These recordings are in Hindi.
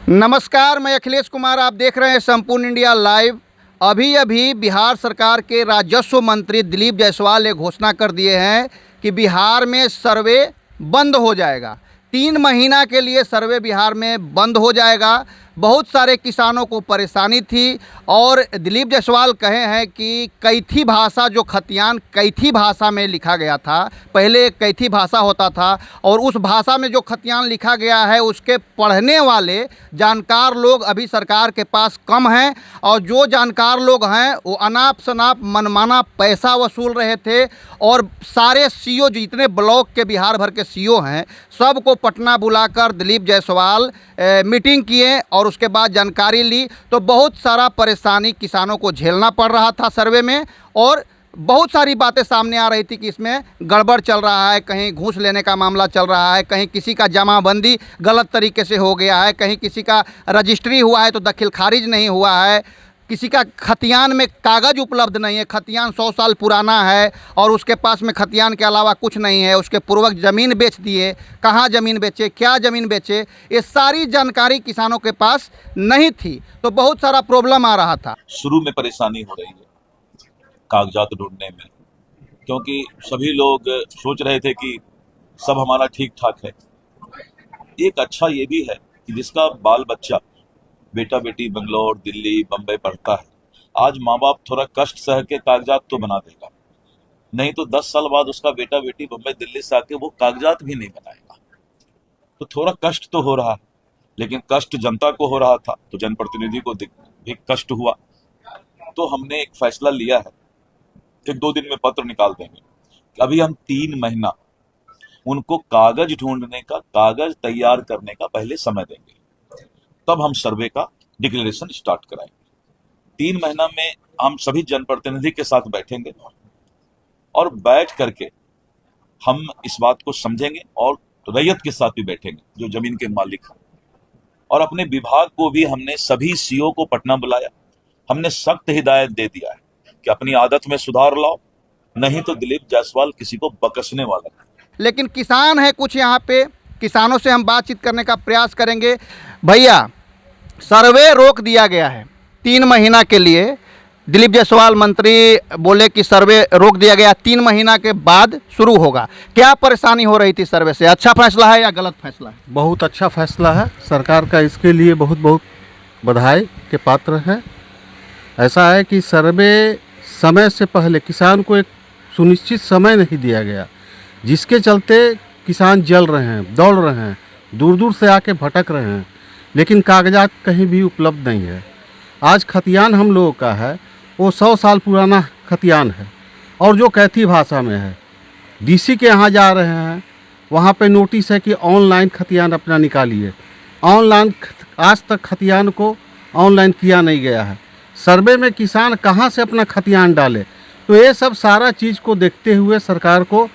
नमस्कार, मैं अखिलेश कुमार। आप देख रहे हैं संपूर्ण इंडिया लाइव। अभी बिहार सरकार के राजस्व मंत्री दिलीप जायसवाल ने घोषणा कर दिए हैं कि बिहार में सर्वे बंद हो जाएगा। 3 महीना के लिए सर्वे बिहार में बंद हो जाएगा। बहुत सारे किसानों को परेशानी थी और दिलीप जायसवाल कहे हैं कि कैथी भाषा, जो खतियान कैथी भाषा में लिखा गया था, पहले एक कैथी भाषा होता था और उस भाषा में जो खतियान लिखा गया है उसके पढ़ने वाले जानकार लोग अभी सरकार के पास कम हैं और जो जानकार लोग हैं वो अनाप शनाप मनमाना पैसा वसूल रहे थे और सारे सीओ, जितने ब्लॉक के बिहार भर के सीओ हैं, सबको पटना बुलाकर दिलीप जायसवाल मीटिंग किए और उसके बाद जानकारी ली। तो बहुत सारा परेशानी किसानों को झेलना पड़ रहा था सर्वे में और बहुत सारी बातें सामने आ रही थी कि इसमें गड़बड़ चल रहा है, कहीं घूस लेने का मामला चल रहा है, कहीं किसी का जमाबंदी गलत तरीके से हो गया है, कहीं किसी का रजिस्ट्री हुआ है तो दखिल खारिज नहीं हुआ है, किसी का खतियान में कागज़ उपलब्ध नहीं है, खतियान 100 साल पुराना है और उसके पास में खतियान के अलावा कुछ नहीं है, उसके पूर्वक ज़मीन बेच दिए, कहाँ ज़मीन बेचे, क्या ज़मीन बेचे, ये सारी जानकारी किसानों के पास नहीं थी। तो बहुत सारा प्रॉब्लम आ रहा था। शुरू में परेशानी हो रही है कागजात ढूंढने में, क्योंकि सभी लोग सोच रहे थे कि सब हमारा ठीक ठाक है। एक अच्छा ये भी है कि जिसका बाल बच्चा, बेटा बेटी बेंगलोर, दिल्ली, बम्बई पढ़ता है, आज माँ बाप थोड़ा कष्ट सह के कागजात तो बना देगा, नहीं तो 10 साल बाद उसका बेटा बेटी बम्बई दिल्ली से आके वो कागजात भी नहीं बनाएगा। तो थोड़ा कष्ट तो हो रहा है, लेकिन कष्ट जनता को हो रहा था तो जनप्रतिनिधि को भी कष्ट हुआ। तो हमने एक फैसला लिया है कि 2 दिन में पत्र निकाल देंगे। अभी हम 3 महीना उनको कागज ढूंढने का, कागज तैयार करने का पहले समय देंगे, तब हम सर्वे का डिक्लेरेशन स्टार्ट कराएंगे। 3 महीना में हम सभी जनप्रतिनिधि के साथ बैठेंगे और बैठ करके हम इस बात को समझेंगे और रैयत के साथ भी बैठेंगे जो जमीन के मालिक हैं। और अपने विभाग को भी हमने सभी सीओ को पटना बुलाया, हमने सख्त हिदायत दे दिया है कि अपनी आदत में सुधार लाओ, नहीं तो दिलीप जायसवाल किसी को बकसने वाला है। लेकिन किसान है कुछ यहाँ पे, किसानों से हम बातचीत करने का प्रयास करेंगे। भैया, सर्वे रोक दिया गया है 3 महीना के लिए। दिलीप जायसवाल मंत्री बोले कि सर्वे रोक दिया गया, 3 महीना के बाद शुरू होगा। क्या परेशानी हो रही थी सर्वे से? अच्छा फैसला है या गलत फैसला है? बहुत अच्छा फैसला है सरकार का, इसके लिए बहुत बहुत बधाई के पात्र है। ऐसा है कि सर्वे समय से पहले किसान को एक सुनिश्चित समय नहीं दिया गया, जिसके चलते किसान जल रहे हैं, दौड़ रहे हैं, दूर दूर से आके भटक रहे हैं, लेकिन कागजात कहीं भी उपलब्ध नहीं है। आज खतियान हम लोगों का है वो 100 साल पुराना खतियान है और जो कैथी भाषा में है। डीसी के यहाँ जा रहे हैं, वहाँ पे नोटिस है कि ऑनलाइन खतियान अपना निकालिए। ऑनलाइन आज तक खतियान को ऑनलाइन किया नहीं गया है। सर्वे में किसान कहाँ से अपना खतियान डाले? तो ये सब सारा चीज़ को देखते हुए सरकार को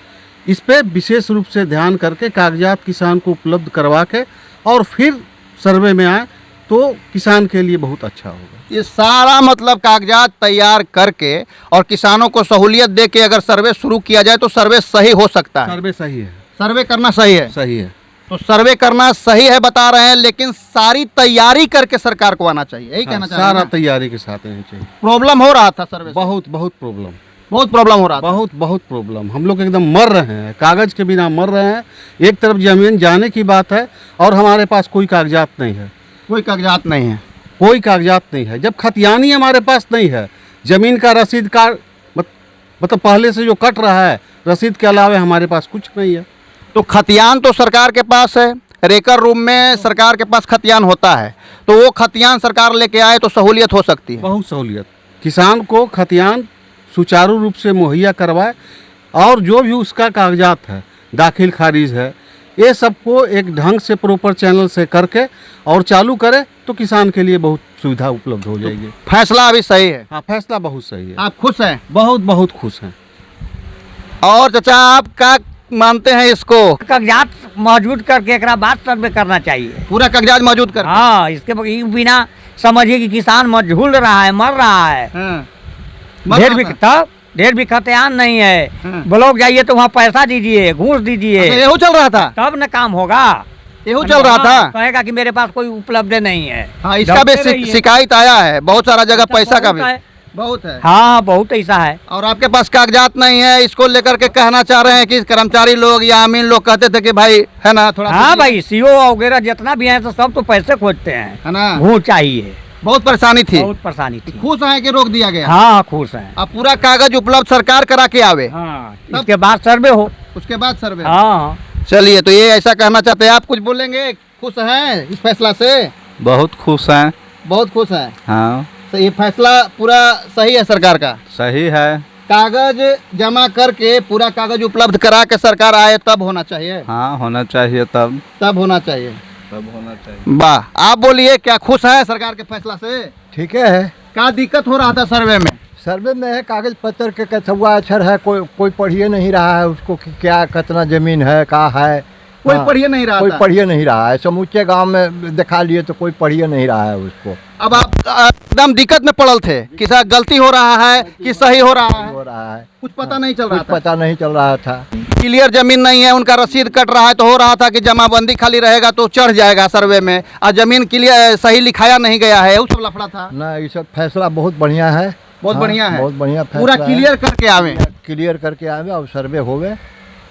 इस पर विशेष रूप से ध्यान करके कागजात किसान को उपलब्ध करवा के और फिर सर्वे में आए तो किसान के लिए बहुत अच्छा होगा। ये सारा मतलब कागजात तैयार करके और किसानों को सहूलियत दे के अगर सर्वे शुरू किया जाए तो सर्वे सही हो सकता है। सर्वे सही है, सर्वे करना सही है, सही है। तो सर्वे करना सही है बता रहे हैं, लेकिन सारी तैयारी करके सरकार को आना चाहिए, यही कहना चाहिए। सारा तैयारी के साथ आना चाहिए। प्रॉब्लम हो रहा था सर्वे से? बहुत बहुत प्रॉब्लम हो रहा था। बहुत प्रॉब्लम। हम लोग एकदम मर रहे हैं, कागज के बिना मर रहे हैं। एक तरफ जमीन जाने की बात है और हमारे पास कोई कागजात नहीं है। कोई कागजात नहीं है, कोई कागजात नहीं है। जब खतियानी हमारे पास नहीं है, ज़मीन का रसीद कार्ड मतलब पहले से जो कट रहा है, रसीद के अलावा हमारे पास कुछ नहीं है। तो खतियान तो सरकार के पास है, रेकर रूम में सरकार के पास खतियान होता है, तो वो खतियान सरकार लेके आए तो सहूलियत हो सकती है। बहुत सहूलियत, किसान को खतियान सुचारू रूप से मुहैया करवाए और जो भी उसका कागजात है, दाखिल खारिज है, ये सबको एक ढंग से प्रॉपर चैनल से करके और चालू करे तो किसान के लिए बहुत सुविधा उपलब्ध हो जाएगी। फैसला अभी सही है? हाँ, फैसला बहुत सही है। आप खुश हैं? बहुत खुश हैं। और चाचा, आप क्या मानते हैं इसको? कागजात मौजूद करके एक बाद सर्वे करना चाहिए, पूरा कागजात मौजूद कर। हाँ, इसके बिना समझिए कि किसान मजहूल रहा है, मर रहा है। ढेर भी खतियान नहीं है। ब्लॉक जाइए तो वहाँ पैसा दीजिए, घूस दीजिए, यही चल रहा था, तब न काम होगा। एहू चल रहा था। कहेगा कि मेरे पास कोई उपलब्ध नहीं है। हाँ, इसका भी डरते रहिए। शिकायत आया है बहुत सारा जगह, पैसा का भी बहुत है। बहुत है। हाँ, बहुत ऐसा है। और आपके पास कागजात नहीं है, इसको लेकर के कहना चाह रहे हैं कि कर्मचारी लोग या अमीन लोग कहते थे कि भाई है ना थोड़ा हाँ भाई, सीओ वगैरह जितना भी है तो सब तो पैसे खोजते हैं, है ना, वो चाहिए। बहुत परेशानी थी। बहुत परेशानी थी। खुश है कि रोक दिया गया? हाँ, खुश है। अब पूरा कागज उपलब्ध सरकार करा के आवे, हाँ, इसके बाद सर्वे हो। उसके बाद सर्वे। हाँ, चलिए, तो ये ऐसा कहना चाहते हैं, आप कुछ बोलेंगे? खुश हैं इस फैसला से? बहुत खुश हैं। बहुत खुश हैं। हाँ, तो ये फैसला पूरा सही है सरकार का? सही है। कागज जमा करके पूरा कागज उपलब्ध करा के सरकार आए तब होना चाहिए। हाँ, होना चाहिए तब होना चाहिए। होना चाहिए। वाह, आप बोलिए, क्या खुश है सरकार के फैसला से? ठीक है। क्या दिक्कत हो रहा था सर्वे में? सर्वे में है कागज पत्र के कथुआ अक्षर है, कोई पढ़िए नहीं रहा है उसको कि क्या कितना जमीन है, का है, कोई हाँ, पढ़िए नहीं रहा कोई था। पढ़िए नहीं रहा है। समूचे गांव में दिखा लिए तो कोई पढ़िए नहीं रहा है उसको। अब आप एकदम दिक्कत में पड़ल थे कि सर गलती हो रहा है कि सही हो रहा है, हो रहा है, कुछ पता नहीं चल रहा कुछ था। पता नहीं चल रहा था। क्लियर जमीन नहीं है, उनका रसीद कट रहा है, तो हो रहा था कि जमाबंदी खाली रहेगा तो चढ़ जाएगा सर्वे में, और जमीन क्लियर सही लिखाया नहीं गया है, वो सब लफड़ा था। ना, ये सब फैसला बहुत बढ़िया है। बहुत हाँ, बढ़िया है। बहुत बढ़िया फैसला पूरा है। क्लियर करके आवे, क्लियर करके आवे और सर्वे होवे।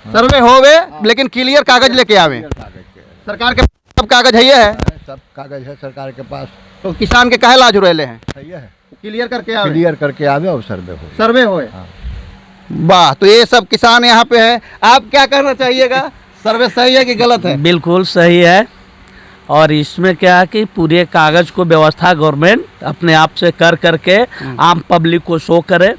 सर्वे होवे, लेकिन क्लियर कागज लेके आवे। सरकार के सब कागज है, ये है, सब कागज है सरकार के पास। तो किसान के काहे लाज उड़ेले हैं? सही है, क्लियर करके आवे, क्लियर करके आवे और सर्वे हो। सर्वे होए। हाँ। वाह, तो ये सब किसान यहाँ पे हैं। आप क्या कहना चाहिएगा, सर्वे सही है कि गलत है? बिल्कुल सही है। और इसमें क्या है कि पूरे कागज को व्यवस्था गवर्नमेंट अपने आप से कर करके आम पब्लिक को शो करे,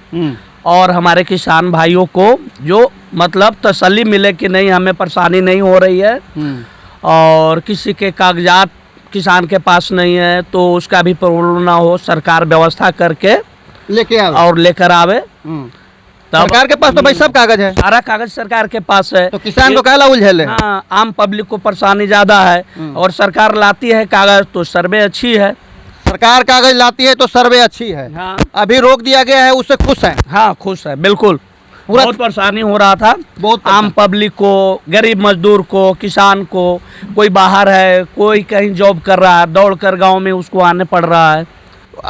और हमारे किसान भाइयों को जो मतलब तसल्ली मिले कि नहीं हमें परेशानी नहीं हो रही है, और किसी के कागजात किसान के पास नहीं है तो उसका भी प्रॉब्लम ना हो, सरकार व्यवस्था करके लेके आवे और लेकर आवे। तब सरकार के पास तो भाई सब कागज है, सारा कागज सरकार के पास है, तो किसान को कहला उलझेले। हाँ, आम पब्लिक को परेशानी ज्यादा है, और सरकार लाती है कागज तो सर्वे अच्छी है। सरकार कागज लाती है तो सर्वे अच्छी है। हाँ, अभी रोक दिया गया है, उससे खुश हैं? हाँ, खुश है बिल्कुल। पूरा बहुत परेशानी हो रहा था बहुत आम पब्लिक को, गरीब मजदूर को, किसान को। कोई बाहर है, कोई कहीं जॉब कर रहा है, दौड़ कर गाँव में उसको आने पड़ रहा है।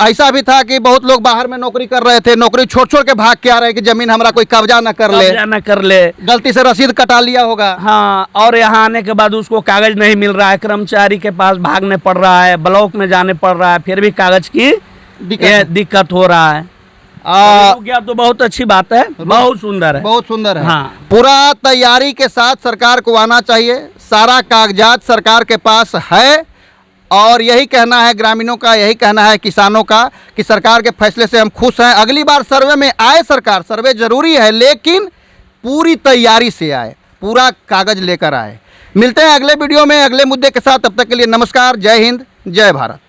ऐसा भी था कि बहुत लोग बाहर में नौकरी कर रहे थे, नौकरी छोड़ छोड़ के भाग के आ रहे हैं कि जमीन हमारा कोई कब्जा न कर ले, कब्जा न कर ले। गलती से रसीद कटा लिया होगा। हाँ, और यहाँ आने के बाद उसको कागज नहीं मिल रहा है, कर्मचारी के पास भागने पड़ रहा है, ब्लॉक में जाने पड़ रहा है, फिर भी कागज की दिक्कत हो रहा है। गया तो बहुत अच्छी बात है, बहुत सुंदर है, बहुत सुंदर है। हाँ। पूरा तैयारी के साथ सरकार को आना चाहिए, सारा कागजात सरकार के पास है, और यही कहना है ग्रामीणों का, यही कहना है किसानों का कि सरकार के फैसले से हम खुश हैं। अगली बार सर्वे में आए सरकार, सर्वे जरूरी है लेकिन पूरी तैयारी से आए, पूरा कागज लेकर आए। मिलते हैं अगले वीडियो में अगले मुद्दे के साथ, तब तक के लिए नमस्कार, जय हिंद, जय भारत।